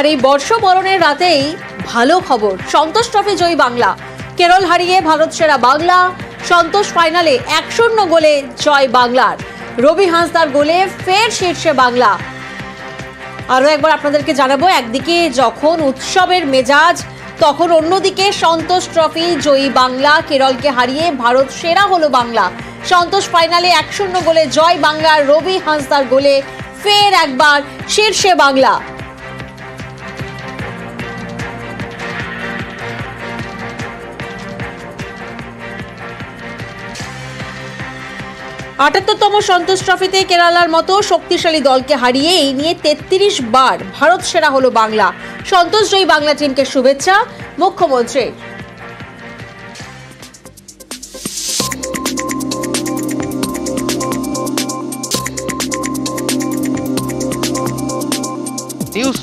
আর এই বর্ষবরণের রাতেই ভালো খবর, সন্তোষ ট্রফি জয়ী বাংলা। কেরল হারিয়ে ভারত সেরা বাংলা। সন্তোষ ফাইনালে 1-0 গোলে জয় বাংলার। রবি হাঁসদার গোলে ফের শীর্ষে বাংলা। আরও একবার আপনাদেরকে জানাবো, একদিকে যখন উৎসবের মেজাজ, তখন অন্যদিকে সন্তোষ ট্রফি জয়ী বাংলা। কেরলকে হারিয়ে ভারত সেরা হলো বাংলা। সন্তোষ ফাইনালে 1-0 গোলে জয় বাংলার। রবি হাঁসদার গোলে ফের একবার শীর্ষে বাংলা। আটাত্তরতম সন্তোষ ট্রফিতে কেরালার মতো শক্তিশালী দলকে হারিয়ে এই নিয়ে 33 বার ভারত সেরা হলো বাংলা। সন্তোষ জয়ী বাংলা টিমকে শুভেচ্ছা মুখ্যমন্ত্রীর। নিউজ